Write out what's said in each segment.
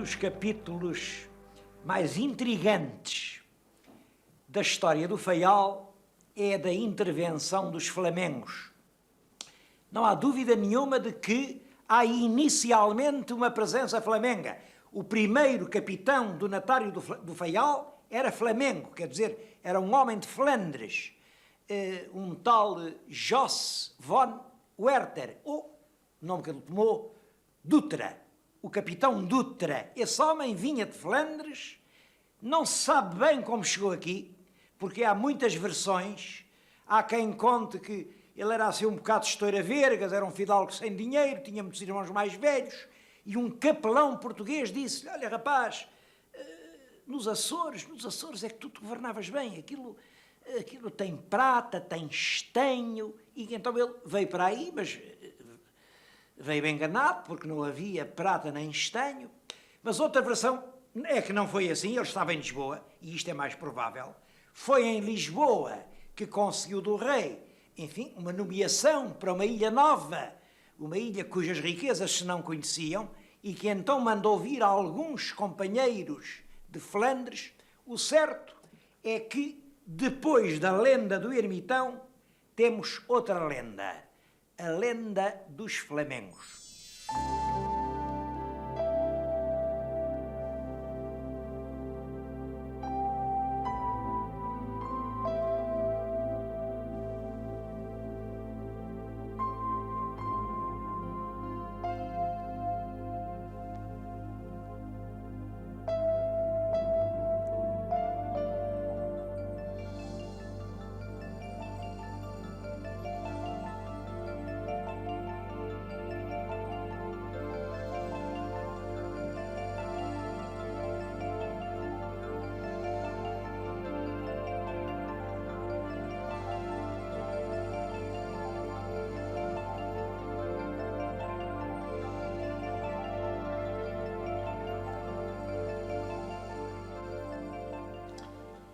dos capítulos mais intrigantes da história do Faial é da intervenção dos flamengos. Não há dúvida nenhuma de que há inicialmente uma presença flamenga. O primeiro capitão donatário do Faial era flamengo, quer dizer, era um homem de Flandres, um tal Jos von Werther, ou, nome que ele tomou, Dutra, o capitão Dutra. Esse homem vinha de Flandres, não se sabe bem como chegou aqui, porque há muitas versões. Há quem conte que ele era assim um bocado de estoura-vergas, era um fidalgo sem dinheiro, tinha muitos irmãos mais velhos, e um capelão português disse-lhe: olha, rapaz, nos Açores é que tu te governavas bem, aquilo tem prata, tem estanho. E então ele veio para aí, mas veio enganado, porque não havia prata nem estanho. Mas outra versão é que não foi assim, ele estava em Lisboa, e isto é mais provável. Foi em Lisboa que conseguiu do rei, enfim, uma nomeação para uma ilha nova, uma ilha cujas riquezas se não conheciam, e que então mandou vir alguns companheiros de Flandres. O certo é que, depois da lenda do ermitão, temos outra lenda, a lenda dos flamengos.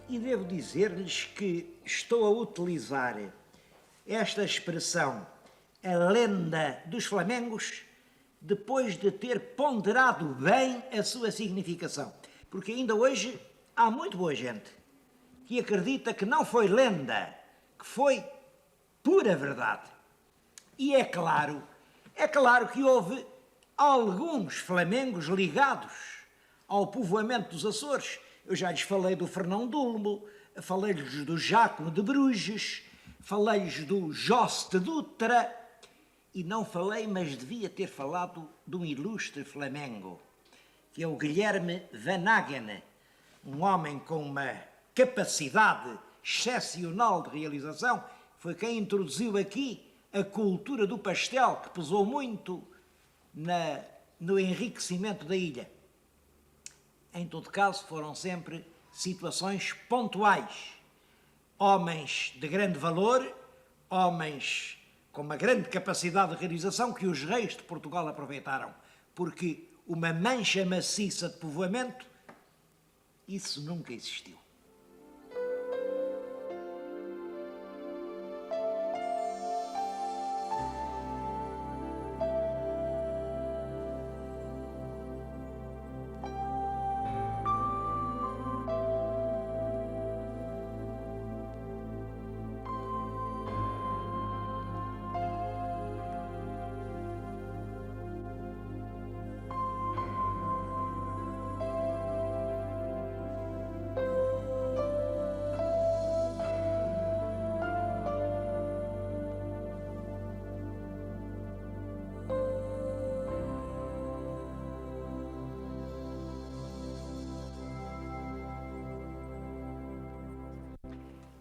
E devo dizer-lhes que estou a utilizar esta expressão, a lenda dos flamengos, depois de ter ponderado bem a sua significação. Porque ainda hoje há muito boa gente que acredita que não foi lenda, que foi pura verdade. E é claro que houve alguns flamengos ligados ao povoamento dos Açores. Eu já lhes falei do Fernão Dulmo, falei-lhes do Jácome de Bruges, falei-lhes do Jos de Dutra, e não falei, mas devia ter falado de um ilustre flamengo, que é o Guilherme Van Hagen, um homem com uma capacidade excepcional de realização. Foi quem introduziu aqui a cultura do pastel, que pesou muito no enriquecimento da ilha. Em todo caso, foram sempre situações pontuais. Homens de grande valor, homens com uma grande capacidade de realização que os reis de Portugal aproveitaram, porque uma mancha maciça de povoamento, isso nunca existiu.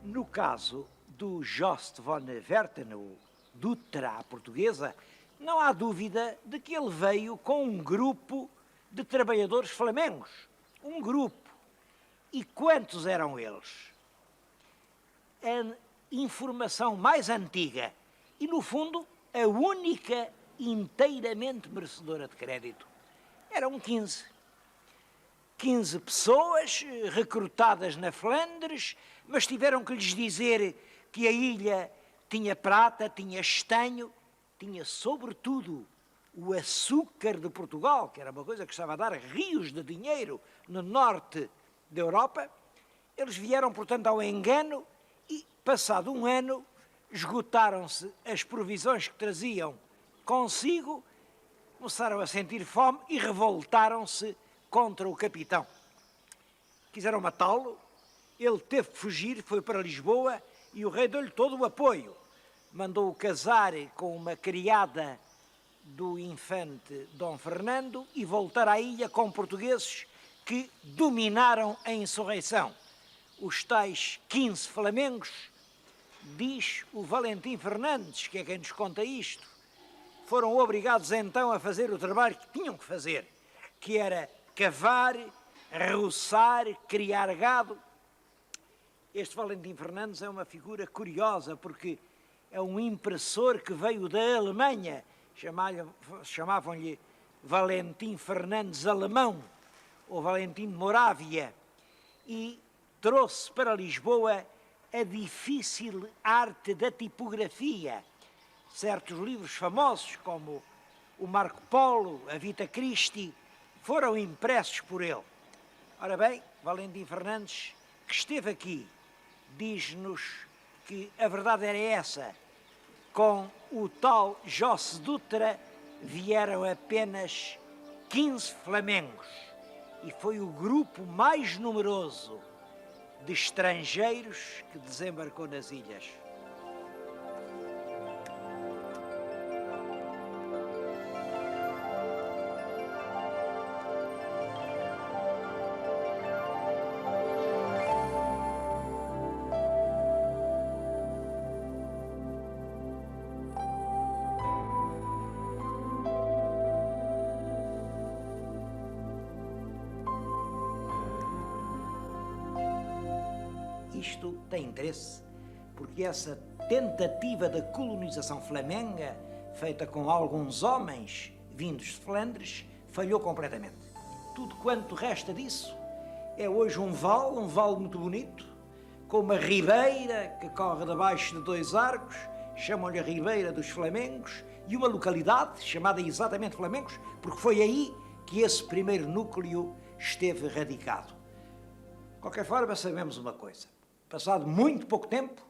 No caso do Jost von Werther, o Dutra à portuguesa, não há dúvida de que ele veio com um grupo de trabalhadores flamengos. Um grupo. E quantos eram eles? A informação mais antiga e, no fundo, a única inteiramente merecedora de crédito. Eram 15. 15 pessoas recrutadas na Flandres, mas tiveram que lhes dizer que a ilha tinha prata, tinha estanho, tinha sobretudo o açúcar de Portugal, que era uma coisa que estava a dar rios de dinheiro no norte da Europa. Eles vieram, portanto, ao engano e, passado um ano, esgotaram-se as provisões que traziam consigo, começaram a sentir fome e revoltaram-se contra o capitão. Quiseram matá-lo, ele teve que fugir, foi para Lisboa e o rei deu-lhe todo o apoio. Mandou-o casar com uma criada do infante Dom Fernando e voltar à ilha com portugueses que dominaram a insurreição. Os tais 15 flamengos, diz o Valentim Fernandes, que é quem nos conta isto, foram obrigados então a fazer o trabalho que tinham que fazer, que era cavar, roçar, criar gado. Este Valentim Fernandes é uma figura curiosa, porque é um impressor que veio da Alemanha, chamavam-lhe Valentim Fernandes Alemão, ou Valentim de Morávia, e trouxe para Lisboa a difícil arte da tipografia. Certos livros famosos, como o Marco Polo, a Vita Christi, foram impressos por ele. Ora bem, Valentim Fernandes, que esteve aqui, diz-nos que a verdade era essa. Com o tal Josse Dutra vieram apenas 15 flamengos e foi o grupo mais numeroso de estrangeiros que desembarcou nas ilhas. Isto tem interesse, porque essa tentativa de colonização flamenga, feita com alguns homens vindos de Flandres, falhou completamente. Tudo quanto resta disso é hoje um vale muito bonito, com uma ribeira que corre debaixo de 2 arcos, chamam-lhe a Ribeira dos Flamengos, e uma localidade chamada exatamente Flamengos, porque foi aí que esse primeiro núcleo esteve radicado. De qualquer forma, sabemos uma coisa. Passado muito pouco tempo,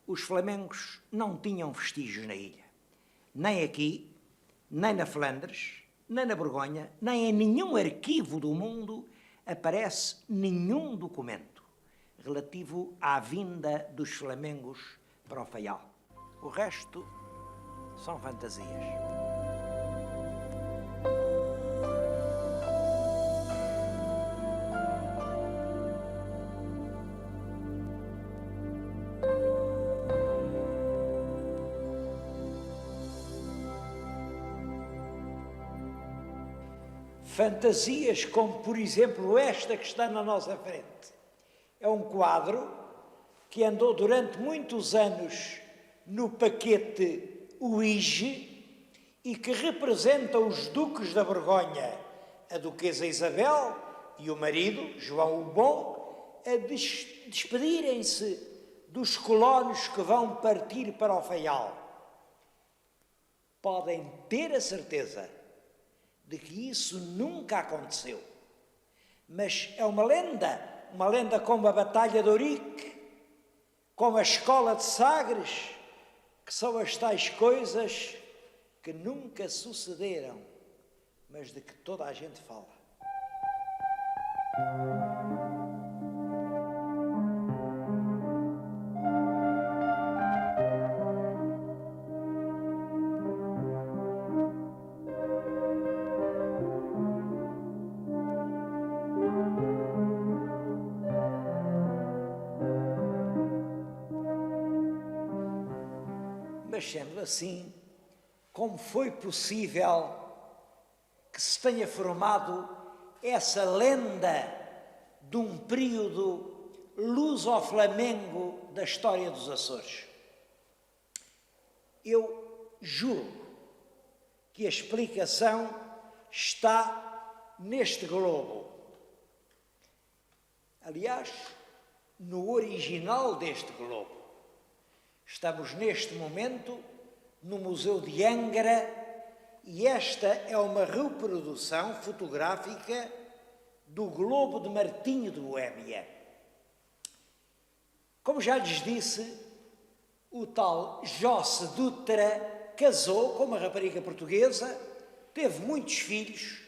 os flamengos não tinham vestígios na ilha. Nem aqui, nem na Flandres, nem na Borgonha, nem em nenhum arquivo do mundo aparece nenhum documento relativo à vinda dos flamengos para o Faial. O resto são fantasias. Fantasias como, por exemplo, esta que está na nossa frente. É um quadro que andou durante muitos anos no paquete UIGE e que representa os duques da Borgonha, a duquesa Isabel e o marido, João o Bom, a despedirem-se dos colonos que vão partir para o Faial. Podem ter a certeza de que isso nunca aconteceu. Mas é uma lenda como a Batalha de Ourique, como a Escola de Sagres, que são as tais coisas que nunca sucederam, mas de que toda a gente fala. Mas sendo assim, como foi possível que se tenha formado essa lenda de um período luso-flamengo da história dos Açores? Eu julgo que a explicação está neste globo. Aliás, no original deste globo. Estamos neste momento no Museu de Angra, e esta é uma reprodução fotográfica do Globo de Martinho de Boémia. Como já lhes disse, o tal Josse Dutra casou com uma rapariga portuguesa, teve muitos filhos,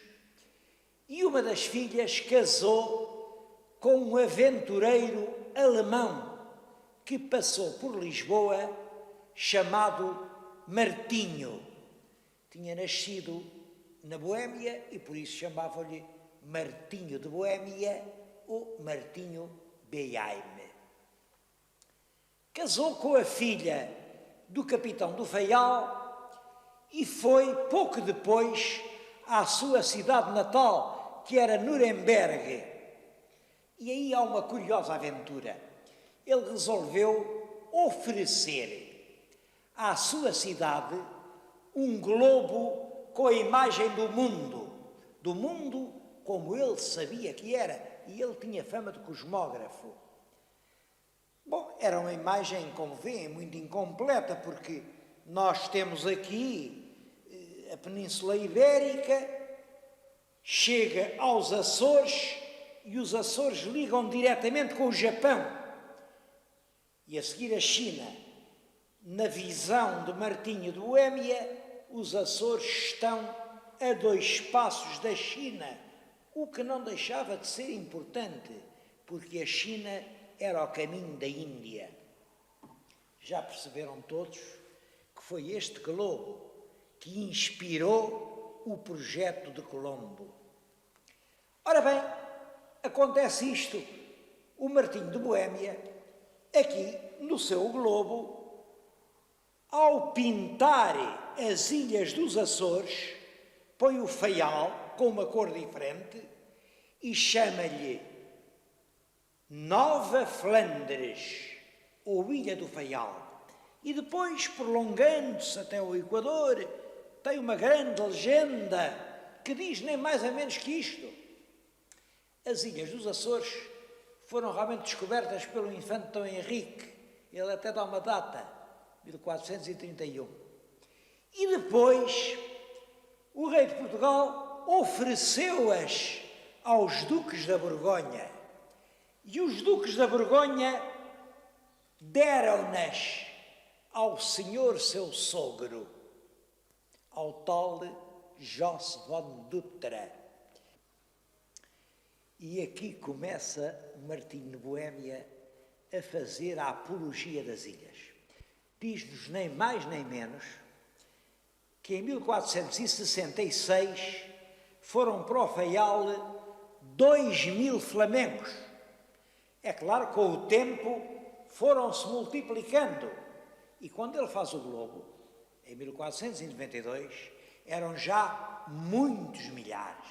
e uma das filhas casou com um aventureiro alemão que passou por Lisboa, chamado Martinho. Tinha nascido na Boémia e por isso chamavam-lhe Martinho de Boémia ou Martinho Behaim. Casou com a filha do capitão do Faial e foi, pouco depois, à sua cidade natal, que era Nuremberg. E aí há uma curiosa aventura. Ele resolveu oferecer à sua cidade um globo com a imagem do mundo como ele sabia que era, e ele tinha fama de cosmógrafo. Bom, era uma imagem, como veem, muito incompleta, porque nós temos aqui a Península Ibérica, chega aos Açores e os Açores ligam diretamente com o Japão. E a seguir a China. Na visão de Martinho de Boémia, os Açores estão a 2 passos da China, o que não deixava de ser importante, porque a China era ao caminho da Índia. Já perceberam todos que foi este globo que inspirou o projeto de Colombo. Ora bem, acontece isto. O Martinho de Boémia, aqui no seu globo, ao pintar as ilhas dos Açores, põe o Faial com uma cor diferente e chama-lhe Nova Flandres, ou Ilha do Faial. E depois, prolongando-se até o Equador, tem uma grande legenda que diz nem mais nem menos que isto. As ilhas dos Açores foram realmente descobertas pelo infante Dom Henrique. Ele até dá uma data, 1431. E depois, o rei de Portugal ofereceu-as aos duques da Borgonha. E os duques da Borgonha deram-nas ao senhor seu sogro, ao tal Josse von Dutra. E aqui começa Martinho de Boémia a fazer a apologia das ilhas. Diz-nos nem mais nem menos que em 1466 foram para o Faial 2.000 flamengos. É claro, com o tempo foram-se multiplicando. E quando ele faz o globo, em 1492, eram já muitos milhares.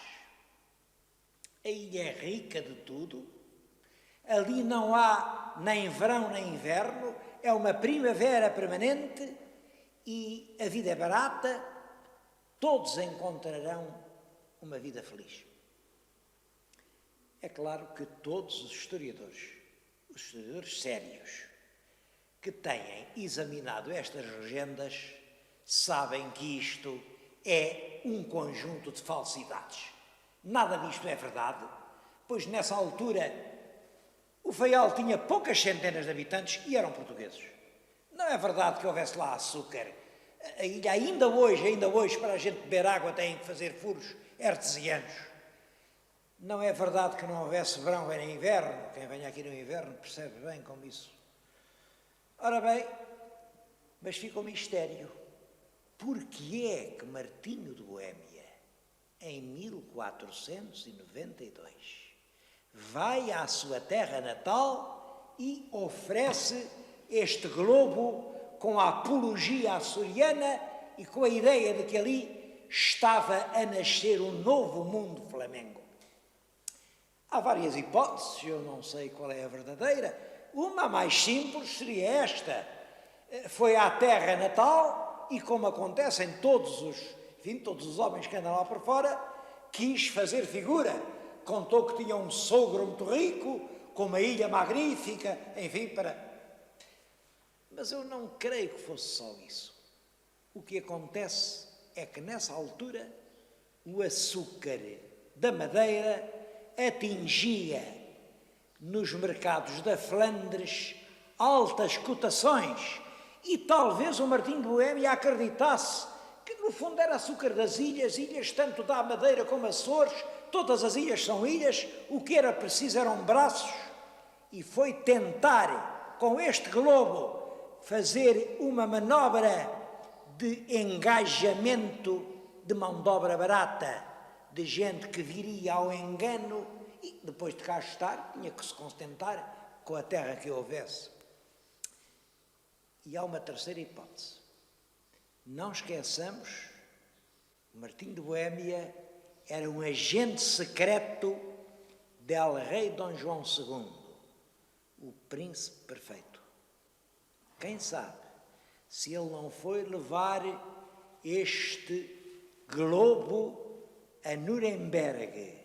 A ilha é rica de tudo. Ali não há nem verão nem inverno, é uma primavera permanente e a vida é barata, todos encontrarão uma vida feliz. É claro que todos os historiadores sérios, que têm examinado estas legendas, sabem que isto é um conjunto de falsidades. Nada disto é verdade, pois nessa altura o Faial tinha poucas centenas de habitantes e eram portugueses. Não é verdade que houvesse lá açúcar. A ilha ainda hoje, para a gente beber água têm que fazer furos artesianos. Não é verdade que não houvesse verão nem inverno. Quem vem aqui no inverno percebe bem como isso. Ora bem, mas fica o mistério. Por que é que Martinho de Boémia, em 1492, vai à sua terra natal e oferece este globo com a apologia açoriana e com a ideia de que ali estava a nascer um novo mundo flamengo? Há várias hipóteses, eu não sei qual é a verdadeira. Uma mais simples seria esta. Foi à terra natal e, como acontece em todos os homens que andam lá por fora, quis fazer figura. Contou que tinha um sogro muito rico, com uma ilha magnífica, enfim, Mas eu não creio que fosse só isso. O que acontece é que nessa altura o açúcar da Madeira atingia nos mercados da Flandres altas cotações e talvez o Martim de Boémia acreditasse que no fundo era açúcar das ilhas tanto da Madeira como Açores, todas as ilhas são ilhas, o que era preciso eram braços, e foi tentar com este globo fazer uma manobra de engajamento de mão de obra barata, de gente que viria ao engano e depois de cá estar tinha que se contentar com a terra que houvesse. E há uma terceira hipótese. Não esqueçamos, Martim de Boémia era um agente secreto del rei Dom João II, o príncipe perfeito. Quem sabe se ele não foi levar este globo a Nuremberg,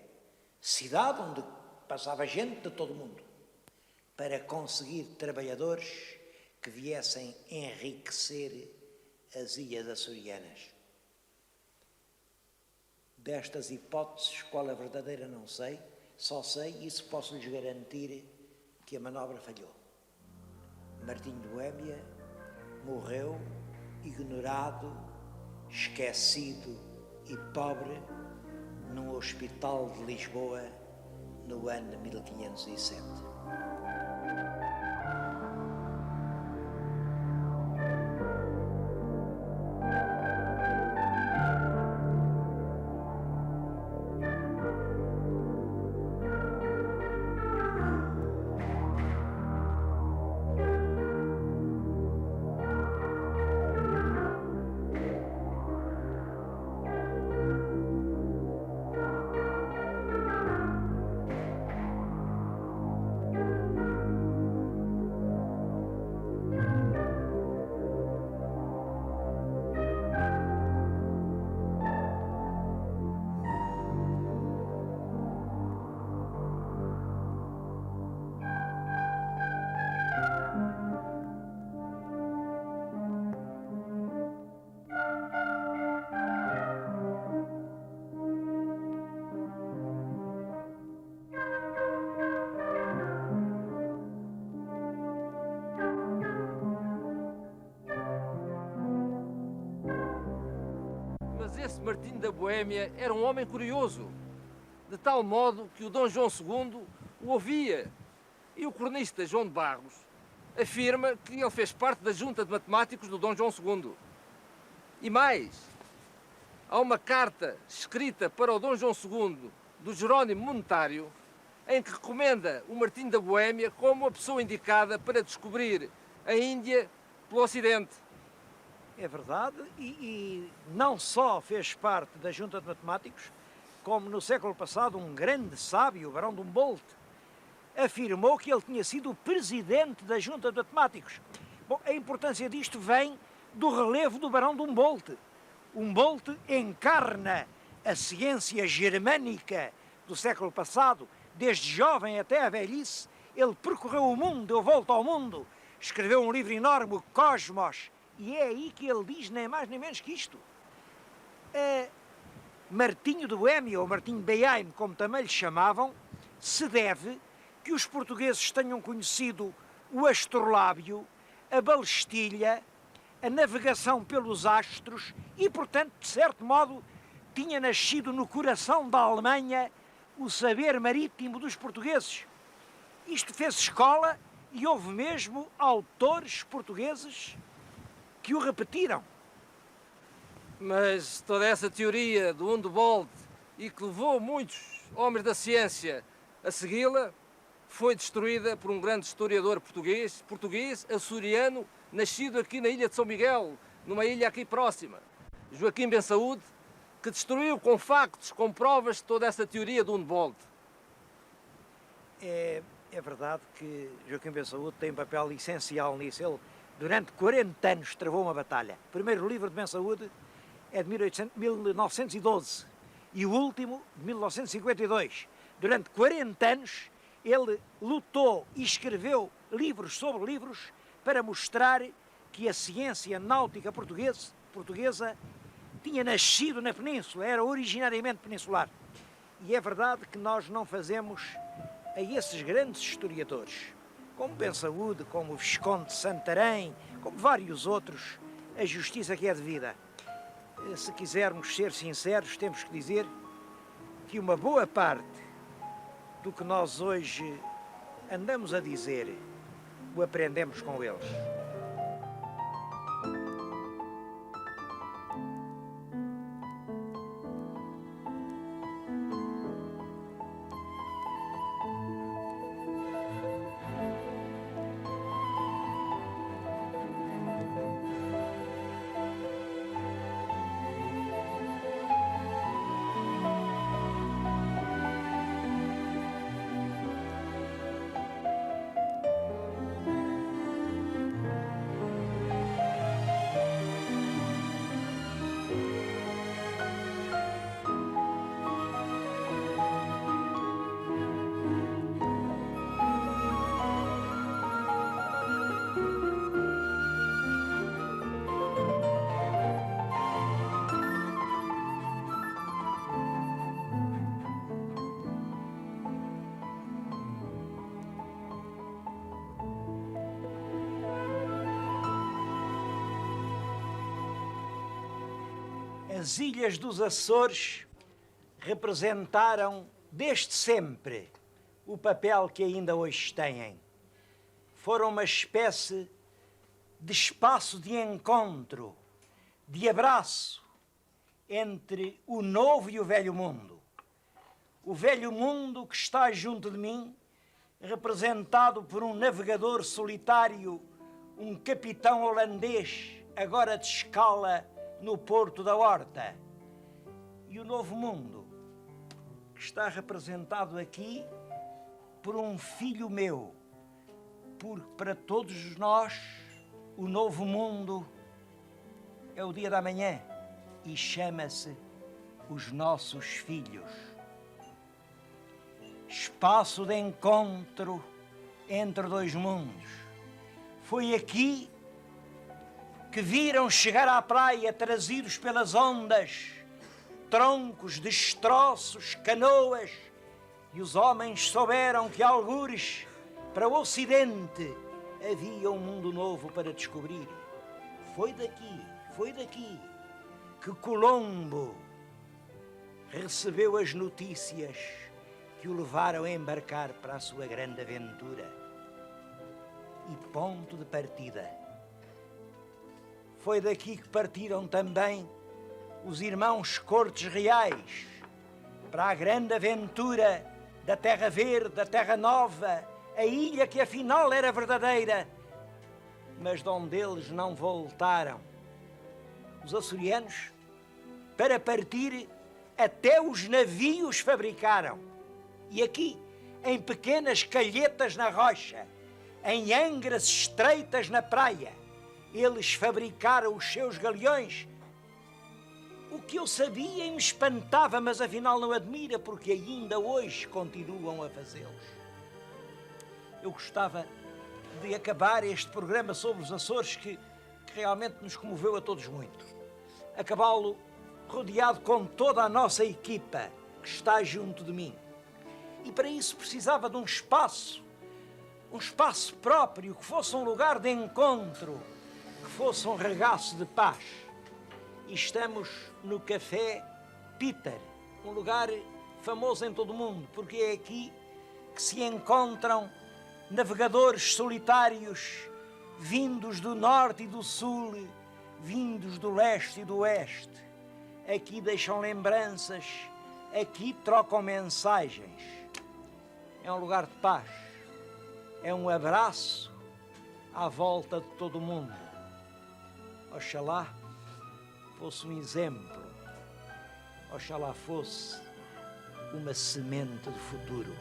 cidade onde passava gente de todo o mundo, para conseguir trabalhadores que viessem enriquecer as ilhas açorianas. Destas hipóteses, qual a verdadeira não sei, só sei, isso posso lhes garantir, que a manobra falhou. Martim de Boémia morreu ignorado, esquecido e pobre num hospital de Lisboa no ano de 1507. Esse Martim da Boémia era um homem curioso, de tal modo que o Dom João II o ouvia. E o cronista João de Barros afirma que ele fez parte da junta de matemáticos do Dom João II. E mais, há uma carta escrita para o Dom João II do Jerónimo Monetário em que recomenda o Martim da Boémia como a pessoa indicada para descobrir a Índia pelo Ocidente. É verdade, e não só fez parte da Junta de Matemáticos, como no século passado um grande sábio, o Barão de Humboldt, afirmou que ele tinha sido o presidente da Junta de Matemáticos. Bom, a importância disto vem do relevo do Barão de Humboldt. Humboldt encarna a ciência germânica do século passado, desde jovem até a velhice. Ele percorreu o mundo, deu volta ao mundo, escreveu um livro enorme, o Cosmos, e é aí que ele diz nem mais nem menos que isto. Martinho de Boémia, ou Martim Behaim, como também lhe chamavam, se deve que os portugueses tenham conhecido o astrolábio, a balestilha, a navegação pelos astros e, portanto, de certo modo, tinha nascido no coração da Alemanha o saber marítimo dos portugueses. Isto fez escola e houve mesmo autores portugueses que o repetiram. Mas toda essa teoria do Humboldt e que levou muitos homens da ciência a segui-la foi destruída por um grande historiador português, açoriano, nascido aqui na ilha de São Miguel, numa ilha aqui próxima, Joaquim Bensaúde, que destruiu com factos, com provas, toda essa teoria do Humboldt. É verdade que Joaquim Bensaúde tem um papel essencial nisso. Ele, durante 40 anos, travou uma batalha. O primeiro livro de Bensaúde é de 1912 e o último de 1952. Durante 40 anos, ele lutou e escreveu livros sobre livros para mostrar que a ciência náutica portuguesa tinha nascido na península, era originariamente peninsular. E é verdade que nós não fazemos a esses grandes historiadores, como Pensaúde, como o Visconde de Santarém, como vários outros, a justiça que é devida. Se quisermos ser sinceros, temos que dizer que uma boa parte do que nós hoje andamos a dizer o aprendemos com eles. As Ilhas dos Açores representaram desde sempre o papel que ainda hoje têm. Foram uma espécie de espaço de encontro, de abraço entre o novo e o velho mundo. O velho mundo que está junto de mim, representado por um navegador solitário, um capitão holandês, agora de escala no Porto da Horta. E o novo mundo, que está representado aqui por um filho meu, porque para todos nós o novo mundo é o dia da manhã e chama-se os nossos filhos. Espaço de encontro entre dois mundos. Foi aqui que viram chegar à praia, trazidos pelas ondas, troncos, destroços, canoas, e os homens souberam que, algures, para o Ocidente, havia um mundo novo para descobrir. Foi daqui que Colombo recebeu as notícias que o levaram a embarcar para a sua grande aventura. E ponto de partida. Foi daqui que partiram também os irmãos Cortes Reais para a grande aventura da Terra Verde, da Terra Nova, a ilha que afinal era verdadeira, mas de onde eles não voltaram. Os açorianos, para partir, até os navios fabricaram. E aqui, em pequenas calhetas na rocha, em angras estreitas na praia, eles fabricaram os seus galeões. O que eu sabia e me espantava, mas afinal não admira, porque ainda hoje continuam a fazê-los. Eu gostava de acabar este programa sobre os Açores, que realmente nos comoveu a todos muito. Acabá-lo rodeado com toda a nossa equipa que está junto de mim. E para isso precisava de um espaço próprio, que fosse um lugar de encontro, que fosse um regaço de paz. E estamos no Café Peter, um lugar famoso em todo o mundo, porque é aqui que se encontram navegadores solitários, vindos do norte e do sul, vindos do leste e do oeste. Aqui deixam lembranças, aqui trocam mensagens. É um lugar de paz, é um abraço à volta de todo o mundo. Oxalá fosse um exemplo, oxalá fosse uma semente de futuro.